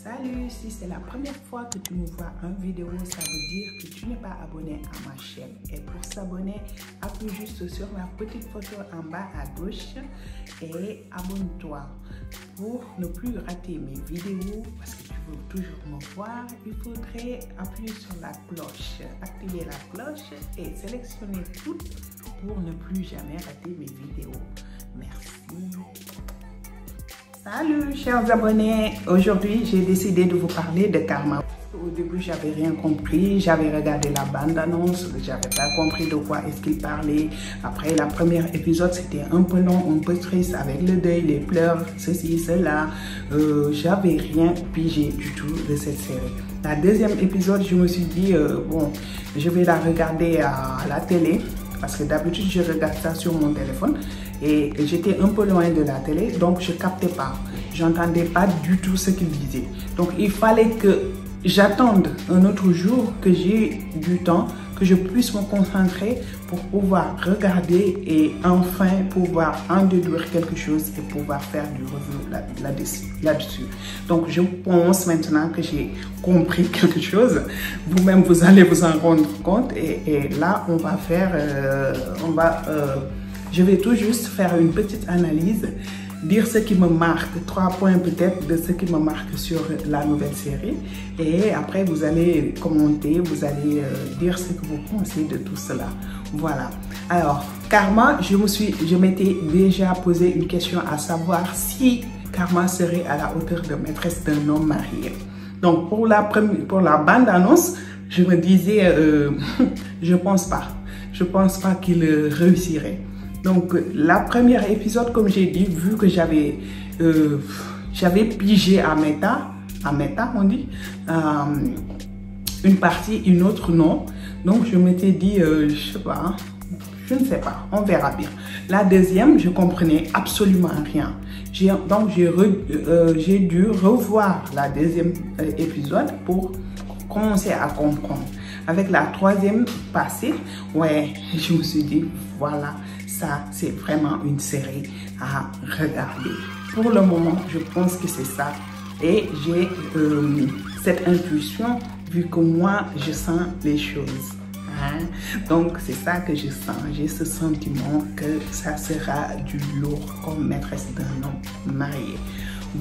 Salut, si c'est la première fois que tu me vois en vidéo, ça veut dire que tu n'es pas abonné à ma chaîne. Et pour s'abonner, appuie juste sur la petite photo en bas à gauche et abonne-toi. Pour ne plus rater mes vidéos, parce que tu veux toujours me voir, il faudrait appuyer sur la cloche, activer la cloche et sélectionner tout pour ne plus jamais rater mes vidéos. Merci. Salut chers abonnés, aujourd'hui j'ai décidé de vous parler de Karma. Au début j'avais rien compris, j'avais regardé la bande-annonce, j'avais pas compris de quoi est-ce qu'il parlait. Après la première épisode c'était un peu long, un peu triste avec le deuil, les pleurs, ceci, cela. J'avais rien pigé du tout de cette série. La deuxième épisode je me suis dit bon je vais la regarder à la télé. Parce que d'habitude, je regarde ça sur mon téléphone et j'étais un peu loin de la télé, donc je ne captais pas. Je n'entendais pas du tout ce qu'il disait. Donc, il fallait que j'attende un autre jour, que j'ai du temps, que je puisse me concentrer pour pouvoir regarder et enfin pouvoir en déduire quelque chose et pouvoir faire du review là-dessus. Donc, je pense maintenant que j'ai compris quelque chose. Vous-même, vous allez vous en rendre compte et là, on va faire, je vais tout juste faire une petite analyse, dire ce qui me marque, 3 points peut-être de ce qui me marque sur la nouvelle série. Et après, vous allez commenter, vous allez dire ce que vous pensez de tout cela. Voilà. Alors, Karma, je m'étais déjà posé une question à savoir si Karma serait à la hauteur de maîtresse d'un homme marié. Donc, pour la bande-annonce, je me disais, je pense pas. Je pense pas qu'il réussirait. Donc, la première épisode, comme j'ai dit, vu que j'avais pigé à méta, on dit, une partie, une autre non. Donc, je m'étais dit, je sais pas, je ne sais pas, on verra bien. La deuxième, je comprenais absolument rien. Donc, j'ai dû revoir la deuxième épisode pour commencer à comprendre. Avec la troisième passée, ouais, je me suis dit, voilà, ça, c'est vraiment une série à regarder. Pour le moment, je pense que c'est ça. Et j'ai cette intuition, vu que moi, je sens les choses. Hein? Donc, c'est ça que je sens. J'ai ce sentiment que ça sera du lourd comme maîtresse d'un homme marié.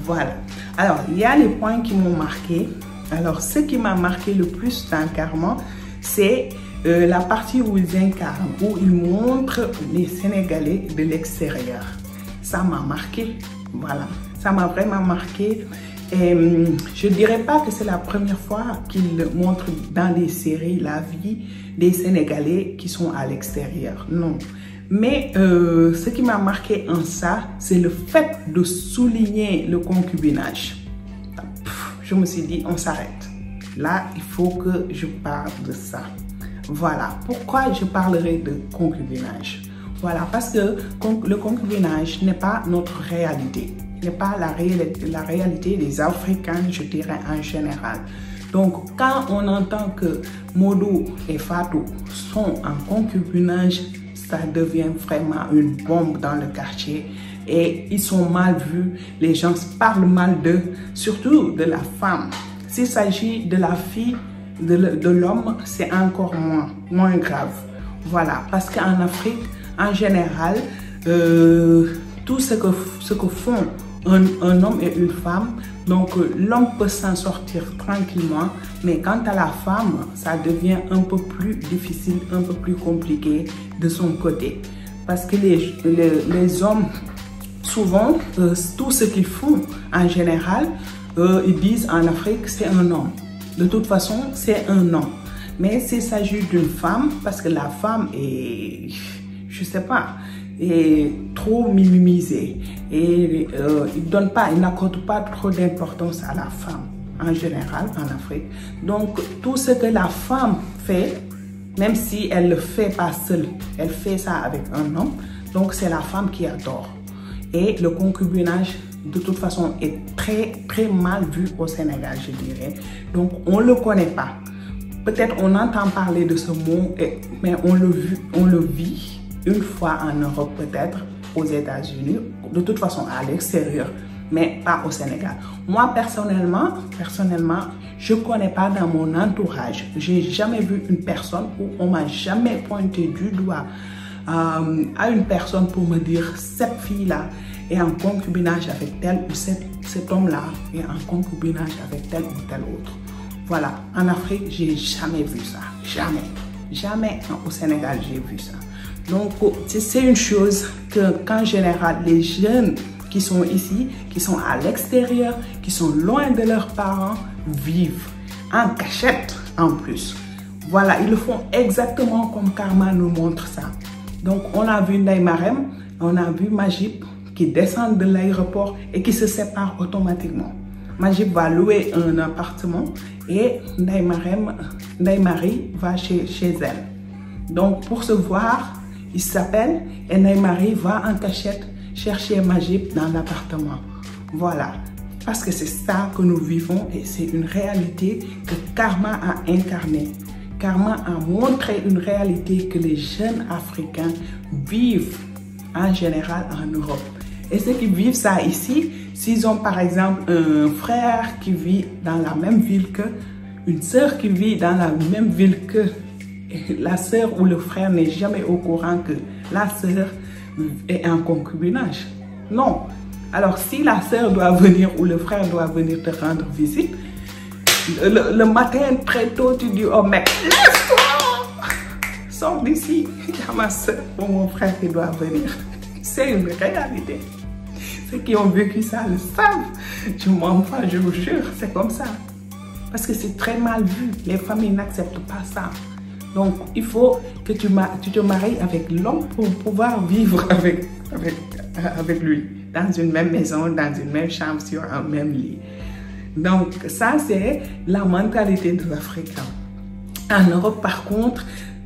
Voilà. Alors, il y a les points qui m'ont marqué. Alors, ce qui m'a marqué le plus dans Karma, c'est la partie où ils incarnent, où ils montrent les Sénégalais de l'extérieur. Ça m'a marqué, voilà. Ça m'a vraiment marqué. Et je ne dirais pas que c'est la première fois qu'ils montrent dans les séries la vie des Sénégalais qui sont à l'extérieur. Non. Mais ce qui m'a marqué en ça, c'est le fait de souligner le concubinage. Je me suis dit, on s'arrête. Là, il faut que je parle de ça. Voilà. Pourquoi je parlerai de concubinage? Voilà, parce que le concubinage n'est pas notre réalité. N'est pas la réalité des Africains, je dirais en général. Donc, quand on entend que Modou et Fatou sont en concubinage, ça devient vraiment une bombe dans le quartier. Et ils sont mal vus, les gens parlent mal d'eux, surtout de la femme. S'il s'agit de la fille, de l'homme, c'est encore moins grave. Voilà, parce qu'en Afrique, en général, tout ce que font un homme et une femme, donc l'homme peut s'en sortir tranquillement, mais quant à la femme, ça devient un peu plus difficile, un peu plus compliqué de son côté. Parce que les hommes, souvent, tout ce qu'ils font en général, ils disent en Afrique, c'est un homme. De toute façon, c'est un homme. Mais s'il s'agit d'une femme, parce que la femme est, je sais pas, est trop minimisée. Et ils n'accordent pas trop d'importance à la femme, en général, en Afrique. Donc, tout ce que la femme fait, même si elle ne le fait pas seule, elle fait ça avec un homme, donc c'est la femme qui a tort. Et le concubinage, de toute façon, est très, très mal vu au Sénégal, je dirais. Donc, on ne le connaît pas. Peut-être on entend parler de ce mot, mais on le vit une fois en Europe, peut-être aux États-Unis. De toute façon, à l'extérieur, mais pas au Sénégal. Moi, personnellement, je ne connais pas dans mon entourage. J'ai jamais vu une personne où on m'a jamais pointé du doigt à une personne pour me dire cette fille-là est en concubinage avec tel ou cet homme-là est en concubinage avec tel ou tel autre. Voilà, en Afrique, j'ai jamais vu ça. Jamais. Jamais au Sénégal, j'ai vu ça. Donc, c'est une chose qu'en général, les jeunes qui sont ici, qui sont à l'extérieur, qui sont loin de leurs parents, vivent en cachette en plus. Voilà, ils le font exactement comme Karma nous montre ça. Donc, on a vu Ndeye Marème, on a vu Magip qui descendent de l'aéroport et qui se séparent automatiquement. Magip va louer un appartement et Ndeye Marie va chez elle. Donc, pour se voir, ils s'appellent et Ndeye Marie va en cachette chercher Magip dans l'appartement. Voilà. Parce que c'est ça que nous vivons et c'est une réalité que Karma a incarnée. Karma a montré une réalité que les jeunes Africains vivent en général en Europe. Et ceux qui vivent ça ici, s'ils ont par exemple un frère qui vit dans la même ville que, une sœur qui vit dans la même ville que, la sœur ou le frère n'est jamais au courant que la sœur est en concubinage. Non. Alors si la sœur doit venir ou le frère doit venir te rendre visite, le matin très tôt tu dis oh mec, lève-toi, sors d'ici, il y a ma sœur ou mon frère qui doit venir. C'est une réalité. Ceux qui ont vécu ça le savent. Je m'en fous, je vous jure, c'est comme ça. Parce que c'est très mal vu. Les familles n'acceptent pas ça. Donc, il faut que tu te maries avec l'homme pour pouvoir vivre avec lui. Dans une même maison, dans une même chambre, sur un même lit. Donc, ça, c'est la mentalité de l'Africain. En Europe, par contre,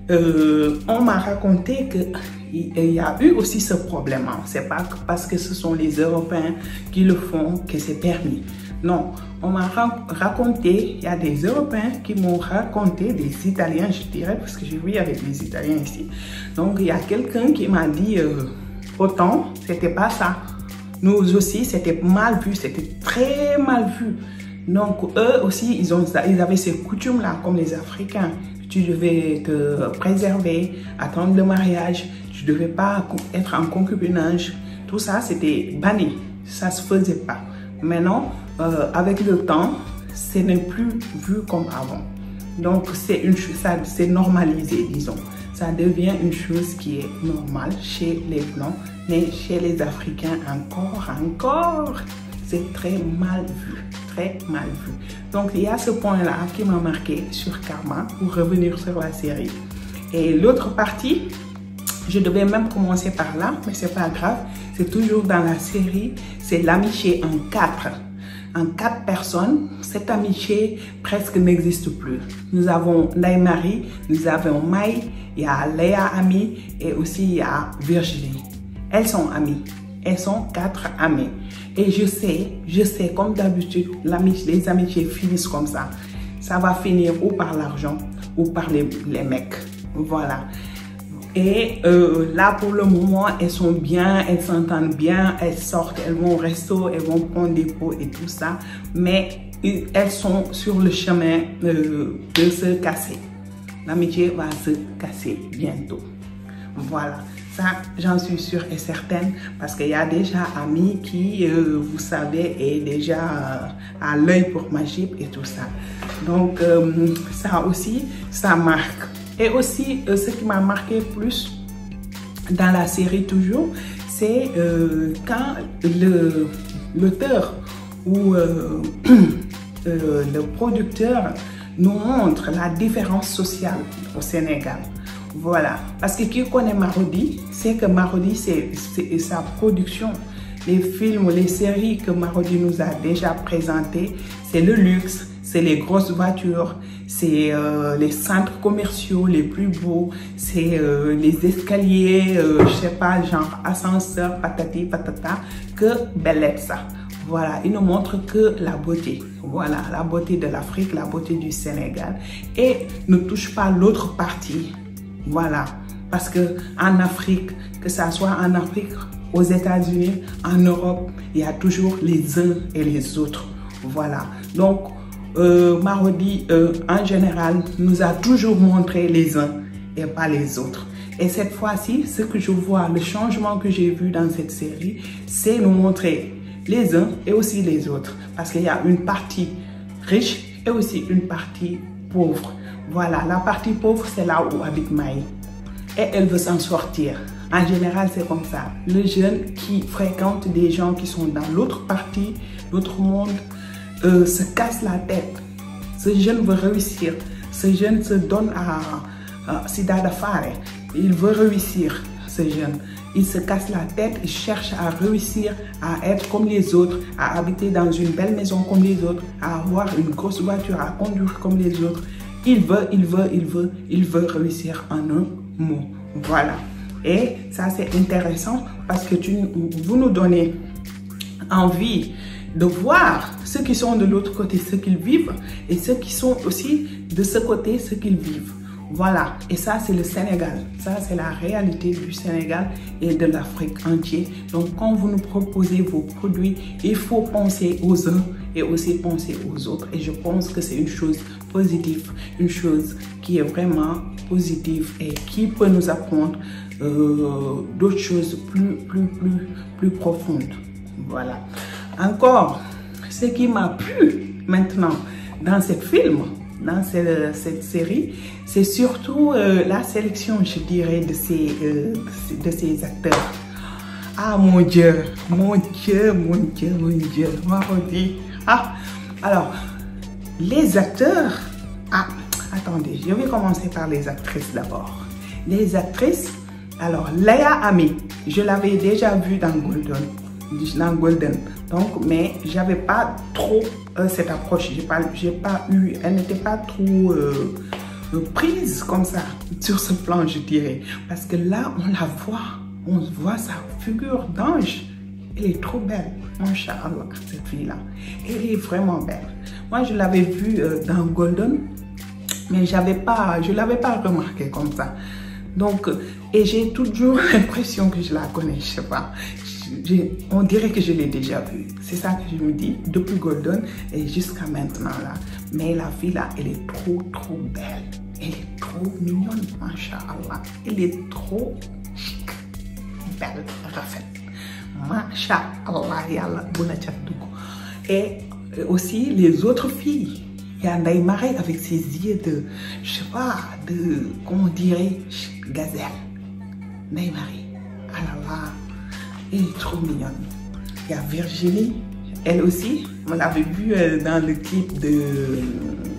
on m'a raconté qu'il y a eu aussi ce problème. C'est pas parce que ce sont les Européens qui le font que c'est permis. Non, on m'a raconté, il y a des Européens qui m'ont raconté, des Italiens, je dirais, parce que je vis avec les Italiens ici. Donc, il y a quelqu'un qui m'a dit, autant, c'était pas ça. Nous aussi, c'était mal vu, c'était très mal vu. Donc, eux aussi, ils avaient ces coutumes-là, comme les Africains. Tu devais te préserver, attendre le mariage, tu ne devais pas être en concubinage. Tout ça, c'était banni. Ça ne se faisait pas. Maintenant, avec le temps, ce n'est plus vu comme avant. Donc, c'est normalisé, disons. Ça devient une chose qui est normale chez les Blancs, mais chez les Africains encore, c'est très mal vu. Très mal vu. Donc, il y a ce point-là qui m'a marqué sur Karma pour revenir sur la série. Et l'autre partie, je devais même commencer par là, mais c'est pas grave. C'est toujours dans la série, c'est l'amitié en 4. En 4 personnes, cette amitié presque n'existe plus. Nous avons Ndeye Marie, nous avons Maï, il y a Léa Ami et aussi il y a Virginie. Elles sont amies. Elles sont 4 amies. Et je sais, comme d'habitude, les amitiés finissent comme ça. Ça va finir ou par l'argent ou par les mecs. Voilà. Et là, pour le moment, elles sont bien, elles s'entendent bien, elles sortent, elles vont au resto, elles vont prendre des pots et tout ça. Mais elles sont sur le chemin de se casser. L'amitié va se casser bientôt. Voilà. Ça, j'en suis sûre et certaine parce qu'il y a déjà Ami qui, vous savez, est déjà à l'œil pour Magip et tout ça. Donc, ça aussi, ça marque. Et aussi, ce qui m'a marqué plus dans la série toujours, c'est quand l'auteur ou le producteur nous montre la différence sociale au Sénégal. Voilà, parce que qui connaît Marodi, c'est que Marodi, c'est sa production. Les films, les séries que Marodi nous a déjà présentées, c'est le luxe, c'est les grosses voitures, c'est les centres commerciaux les plus beaux, c'est les escaliers, je sais pas, genre ascenseur, patati patata, que Bellezza. Voilà, il ne montre que la beauté. Voilà, la beauté de l'Afrique, la beauté du Sénégal. Et ne touche pas l'autre partie. Voilà, parce que en Afrique, que ça soit en Afrique aux États-Unis, en Europe, il y a toujours les uns et les autres. Voilà. Donc, Marodi, en général, nous a toujours montré les uns et pas les autres. Et cette fois-ci, ce que je vois, le changement que j'ai vu dans cette série, c'est nous montrer les uns et aussi les autres. Parce qu'il y a une partie riche et aussi une partie pauvre. Voilà, la partie pauvre, c'est là où habite Maï. Et elle veut s'en sortir. En général, c'est comme ça. Le jeune qui fréquente des gens qui sont dans l'autre partie, l'autre monde, se casse la tête. Ce jeune veut réussir. Ce jeune se donne à Sida Dafare. Il veut réussir, ce jeune. Il se casse la tête, il cherche à réussir, à être comme les autres, à habiter dans une belle maison comme les autres, à avoir une grosse voiture, à conduire comme les autres. Il veut réussir en un mot. Voilà. Et ça, c'est intéressant parce que vous nous donnez envie de voir ceux qui sont de l'autre côté, ce qu'ils vivent, et ceux qui sont aussi de ce côté, ce qu'ils vivent. Voilà, et ça c'est le Sénégal, ça c'est la réalité du Sénégal et de l'Afrique entière. Donc quand vous nous proposez vos produits, il faut penser aux uns et aussi penser aux autres. Et je pense que c'est une chose positive, une chose qui est vraiment positive et qui peut nous apprendre d'autres choses plus profondes. Voilà. Encore, ce qui m'a plu maintenant dans ce film, dans cette série, c'est surtout la sélection, je dirais, de ces acteurs. Ah mon Dieu, Marodi. Ah, alors, les acteurs, attendez, je vais commencer par les actrices d'abord. Les actrices, alors, Léa Ami, je l'avais déjà vue dans Golden. Donc, mais j'avais pas trop cette approche. J'ai pas eu, elle n'était pas trop prise comme ça sur ce plan, je dirais. Parce que là, on voit sa figure d'ange. Elle est trop belle, Masha'Allah, cette fille-là. Elle est vraiment belle. Moi, je l'avais vue dans Golden, mais je l'avais pas remarqué comme ça. Donc, et j'ai toujours l'impression que je la connais, je sais pas. On dirait que je l'ai déjà vue. C'est ça que je me dis depuis Golden et jusqu'à maintenant là. Mais la fille là, elle est trop belle. Elle est trop mignonne, Masha'Allah. Elle est trop chic, belle, rafet. Masha'Allah, yalla, bona tchadouko. Et aussi les autres filles. Il y a Ndeye Maré avec ses yeux de, je sais pas, comment on dirait, gazelle. Ndeye Maré. Alors elle est trop mignonne. Il y a Virginie, elle aussi, on l'avait vue dans le clip de,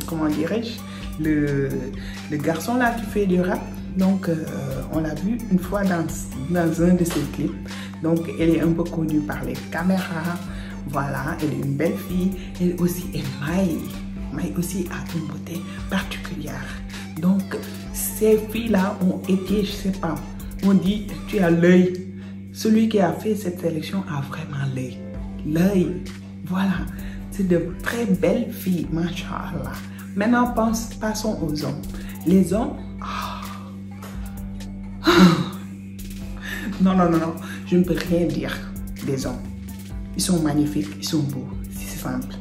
comment dirais-je, le garçon là qui fait du rap. Donc, on l'a vue une fois dans un de ses clips. Donc, elle est un peu connue par les caméras. Voilà, elle est une belle fille. Elle aussi est Maï. Maï aussi a une beauté particulière. Donc, ces filles-là ont été, je sais pas, on dit, tu as l'œil. Celui qui a fait cette sélection a vraiment l'œil. L'œil, voilà. C'est de très belles filles, Masha'Allah. Maintenant, passons aux hommes. Les hommes, non, je ne peux rien dire des hommes. Ils sont magnifiques, ils sont beaux, c'est simple.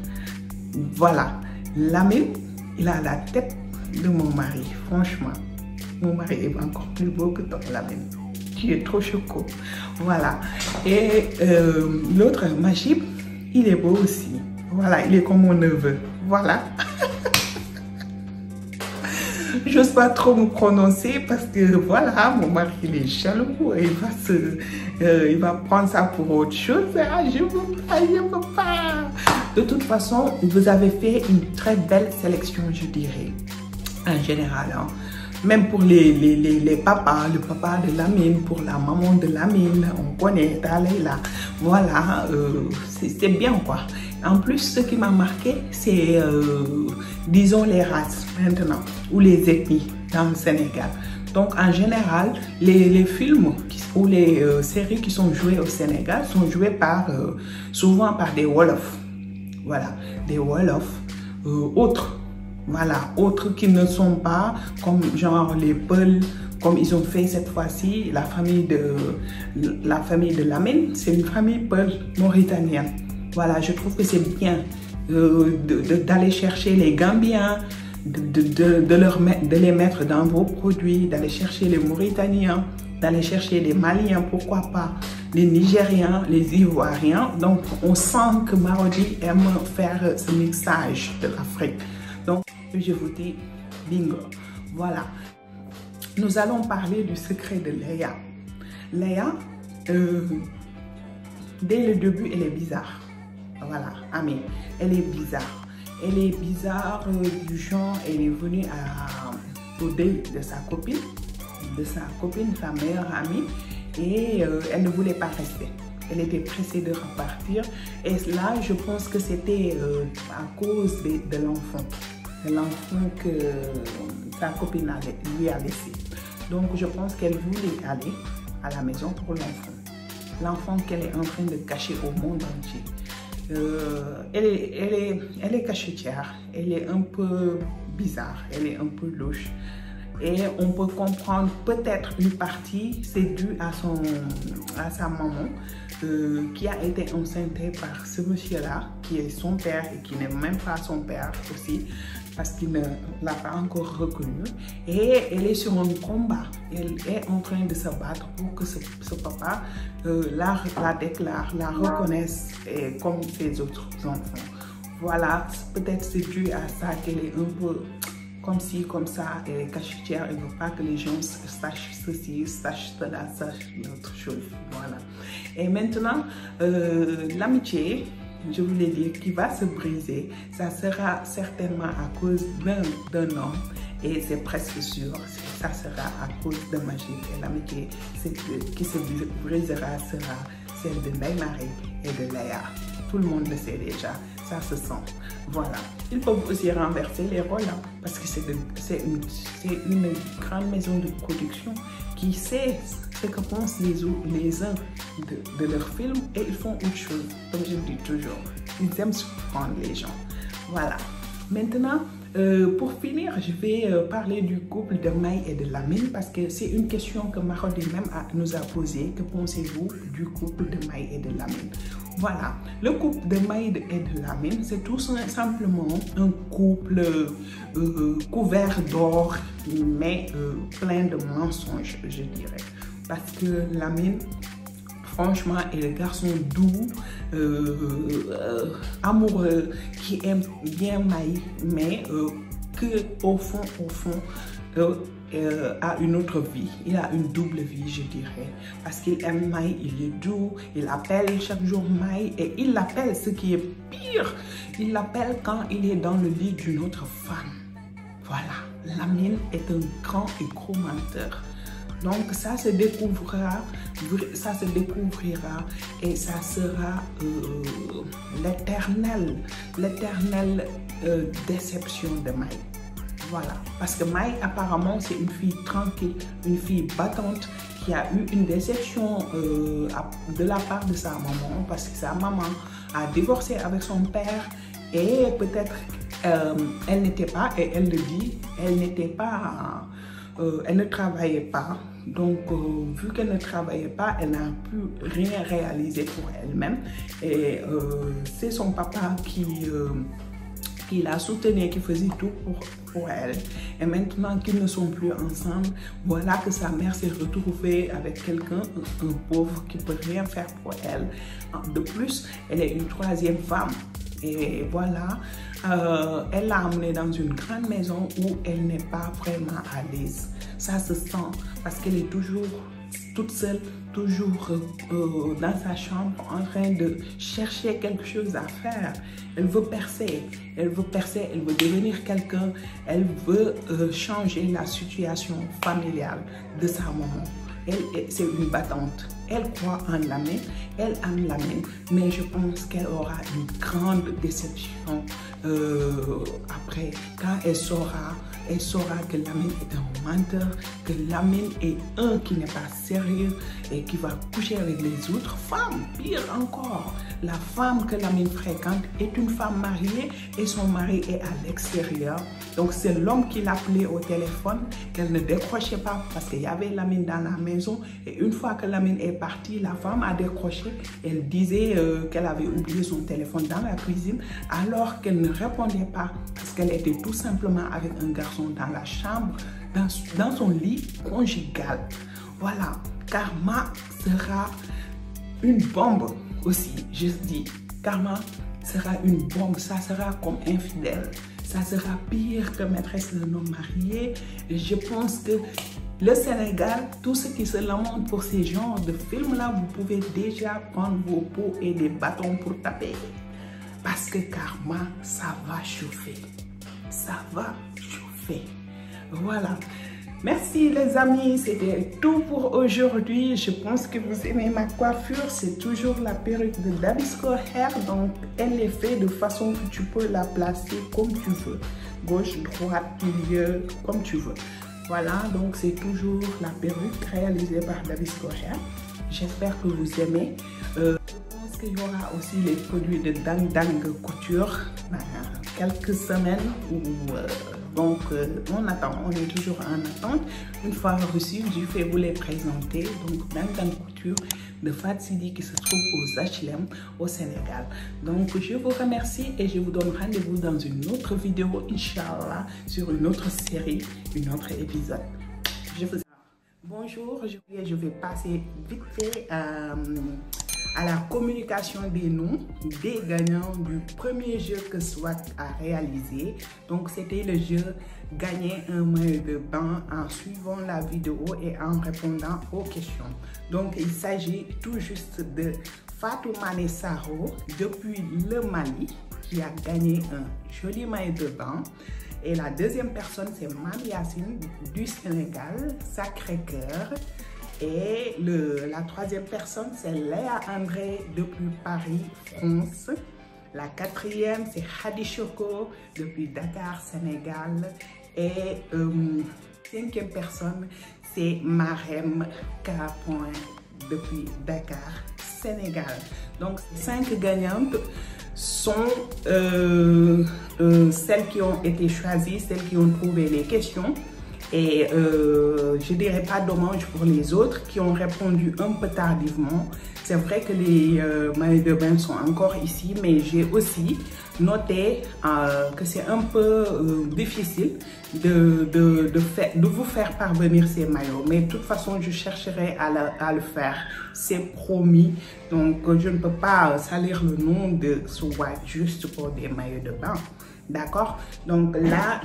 Voilà, Lamine, il a la tête de mon mari, franchement. Mon mari est encore plus beau que toi, Lamine. Tu es trop choco. Voilà. Et l'autre, Majib, il est beau aussi. Voilà, il est comme mon neveu. Voilà. J'ose pas trop me prononcer parce que voilà, mon mari il est jaloux et il va prendre ça pour autre chose. Ah, je veux pas. De toute façon, vous avez fait une très belle sélection, je dirais, en général. Hein. Même pour les papas, le papa de Lamine, pour la maman de Lamine, on connaît là. Voilà, c'est bien quoi. En plus, ce qui m'a marqué, c'est, disons, les races maintenant, ou les ethnies dans le Sénégal. Donc, en général, les films ou les séries qui sont jouées au Sénégal sont jouées souvent par des Wolofs. Voilà, des Wolofs autres. Voilà, autres qui ne sont pas comme genre les Peuls comme ils ont fait cette fois-ci, la famille de Lamine, c'est une famille peul mauritanienne. Voilà, je trouve que c'est bien d'aller chercher les Gambiens, de les mettre dans vos produits, d'aller chercher les Mauritaniens, d'aller chercher les Maliens, pourquoi pas les Nigériens, les Ivoiriens. Donc, on sent que Marodi aime faire ce mixage de l'Afrique. Donc, je vous dis bingo. Voilà. Nous allons parler du secret de Leia. Leia, dès le début, elle est bizarre. Voilà, Amé, elle est bizarre. Elle est bizarre du genre, elle est venue au deuil de sa copine, sa meilleure amie, et elle ne voulait pas rester. Elle était pressée de repartir. Et là, je pense que c'était à cause de l'enfant que sa copine lui a laissé. Donc, je pense qu'elle voulait aller à la maison pour l'enfant. L'enfant qu'elle est en train de cacher au monde entier. Elle est cachetière, elle est un peu bizarre, elle est un peu louche. Et on peut comprendre peut-être une partie, c'est dû à sa maman qui a été enceinte par ce monsieur-là, qui est son père et qui n'est même pas son père aussi, parce qu'il ne l'a pas encore reconnu. Et elle est sur un combat, elle est en train de se battre pour que ce papa la déclare, la reconnaisse comme ses autres enfants. Voilà, peut-être c'est dû à ça qu'elle est un peu comme ci, comme ça, elle est cachetière, elle ne veut pas que les gens sachent ceci, sachent cela, sachent l'autre chose. Voilà. Et maintenant, l'amitié, je voulais dire, qui va se briser, ça sera certainement à cause d'un homme, et c'est presque sûr, ça sera à cause de Majid. Et l'amitié qui se brisera sera celle de Marie et de Leia. Tout le monde le sait déjà, ça se sent. Voilà. Ils peuvent aussi renverser les rôles, hein, parce que c'est une grande maison de production qui sait ce que pensent les uns de leurs films, et ils font autre chose, comme je le dis toujours. Ils aiment surprendre les gens. Voilà. Maintenant, pour finir, je vais parler du couple de Maï et de Lamine, parce que c'est une question que Marodi même nous a posée. Que pensez-vous du couple de Maï et de Lamine? Voilà, le couple de Maï et de Lamine, c'est tout simplement un couple couvert d'or, mais plein de mensonges, je dirais. Parce que Lamine, franchement, est le garçon doux, amoureux, qui aime bien Maï, mais au fond, a une autre vie. Il a une double vie, je dirais. Parce qu'il aime Maï, il est doux, il appelle chaque jour Maï, et il l'appelle, ce qui est pire, il l'appelle quand il est dans le lit d'une autre femme. Voilà, Lamine est un grand et gros menteur. Donc ça se découvrira et ça sera l'éternelle déception de Maï. Voilà, parce que Maï apparemment c'est une fille tranquille, une fille battante qui a eu une déception de la part de sa maman, parce que sa maman a divorcé avec son père et peut-être elle n'était pas, et elle le dit, elle ne travaillait pas. Donc, vu qu'elle ne travaillait pas, elle n'a pu rien réaliser pour elle-même. Et c'est son papa qui la soutenait, qui faisait tout pour elle. Et maintenant qu'ils ne sont plus ensemble, voilà que sa mère s'est retrouvée avec quelqu'un, un pauvre, qui ne peut rien faire pour elle. De plus, elle est une troisième femme. Et voilà, elle l'a emmenée dans une grande maison où elle n'est pas vraiment à l'aise. Ça se sent parce qu'elle est toujours toute seule, toujours dans sa chambre en train de chercher quelque chose à faire. Elle veut percer, elle veut devenir quelqu'un, elle veut changer la situation familiale de sa maman. C'est une battante. Elle croit en Lamine, elle aime Lamine, mais je pense qu'elle aura une grande déception après, quand elle saura que Lamine est un menteur, que Lamine est un qui n'est pas sérieux et qui va coucher avec les autres femmes. Pire encore, la femme que Lamine fréquente est une femme mariée et son mari est à l'extérieur. Donc c'est l'homme qui l'appelait au téléphone, qu'elle ne décrochait pas parce qu'il y avait Lamine dans la maison. Et une fois que Lamine est parti, la femme a décroché. Elle disait qu'elle avait oublié son téléphone dans la cuisine alors qu'elle ne répondait pas parce qu'elle était tout simplement avec un garçon dans la chambre, dans son lit conjugal. Voilà, Karma sera une bombe aussi, je dis. Karma sera une bombe, ça sera comme infidèle. Ça sera pire que maîtresse d'un homme marié. Et je pense que le Sénégal, tout ce qui se lamente pour ces genres de films-là, vous pouvez déjà prendre vos pots et des bâtons pour taper. Parce que Karma, ça va chauffer. Ça va chauffer. Voilà. Merci les amis, c'était tout pour aujourd'hui. Je pense que vous aimez ma coiffure. C'est toujours la perruque de Dabisco Hair. Donc elle est faite de façon que tu peux la placer comme tu veux. Gauche, droite, milieu, comme tu veux. Voilà, donc c'est toujours la perruque réalisée par Dabisco Hair. J'espère que vous aimez. Je pense qu'il y aura aussi les produits de Dang Dang Couture. Quelques semaines où... Donc, on attend, on est toujours en attente. Une fois reçu, je vais vous les présenter. Donc, Dang Dang Couture de Fat Sidi qui se trouve aux HLM au Sénégal. Donc, je vous remercie et je vous donne rendez-vous dans une autre vidéo, Inch'Allah, sur une autre série, un autre épisode. Je vous... Bonjour, je vais passer vite fait à la communication des noms des gagnants du premier jeu que SWAT a réalisé. Donc c'était le jeu gagner un maillot de bain en suivant la vidéo et en répondant aux questions. Donc il s'agit tout juste de Fatou Mané Saro depuis le Mali qui a gagné un joli maillot de bain. Et la deuxième personne c'est Mame Yacine du Sénégal, Sacré-Cœur. Et la troisième personne, c'est Léa André depuis Paris, France. La quatrième, c'est Hadi Choco depuis Dakar, Sénégal. Et cinquième personne, c'est Marem K. depuis Dakar, Sénégal. Donc, 5 gagnantes sont celles qui ont été choisies, celles qui ont trouvé les questions. Et je dirais pas dommage pour les autres qui ont répondu un peu tardivement. C'est vrai que les maillots de bain sont encore ici, mais j'ai aussi noté que c'est un peu difficile de vous faire parvenir ces maillots. Mais de toute façon, je chercherai à le faire. C'est promis. Donc, je ne peux pas salir le nom de SWAT juste pour des maillots de bain. D'accord? Donc là,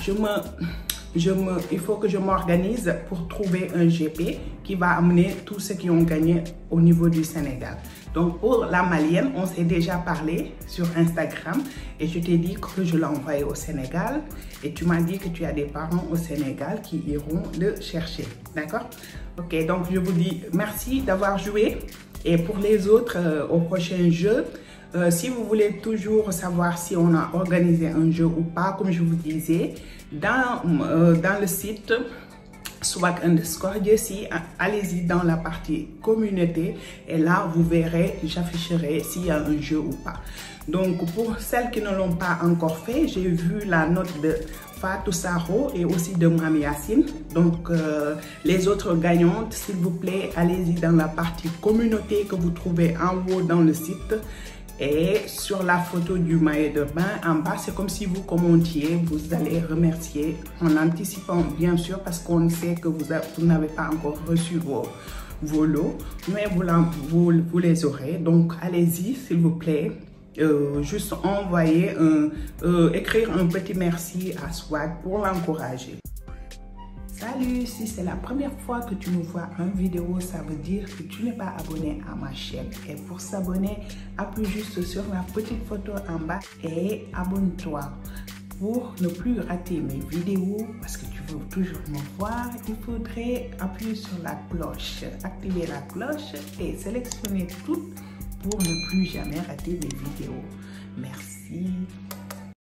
il faut que je m'organise pour trouver un GP qui va amener tous ceux qui ont gagné au niveau du Sénégal. Donc pour la malienne, on s'est déjà parlé sur Instagram et je t'ai dit que je l'envoie au Sénégal et tu m'as dit que tu as des parents au Sénégal qui iront le chercher. D'accord? Ok, donc je vous dis merci d'avoir joué et pour les autres, au prochain jeu, si vous voulez toujours savoir si on a organisé un jeu ou pas, comme je vous disais, dans le site swag_Jessy, allez-y dans la partie communauté et là vous verrez, j'afficherai s'il y a un jeu ou pas. Donc pour celles qui ne l'ont pas encore fait, j'ai vu la note de Fatou Saro et aussi de Mame Yacine. Donc les autres gagnantes, s'il vous plaît, allez-y dans la partie communauté que vous trouvez en haut dans le site. Et sur la photo du maillot de bain, en bas, c'est comme si vous commentiez, vous allez remercier en anticipant, bien sûr, parce qu'on sait que vous n'avez pas encore reçu vos lots, mais vous les aurez. Donc, allez-y, s'il vous plaît. Juste envoyer, écrire un petit merci à Swag pour l'encourager. Salut, si c'est la première fois que tu me vois en vidéo, ça veut dire que tu n'es pas abonné à ma chaîne. Et pour s'abonner, appuie juste sur la petite photo en bas et abonne-toi. Pour ne plus rater mes vidéos, parce que tu veux toujours me voir, il faudrait appuyer sur la cloche, activer la cloche et sélectionner tout pour ne plus jamais rater mes vidéos. Merci.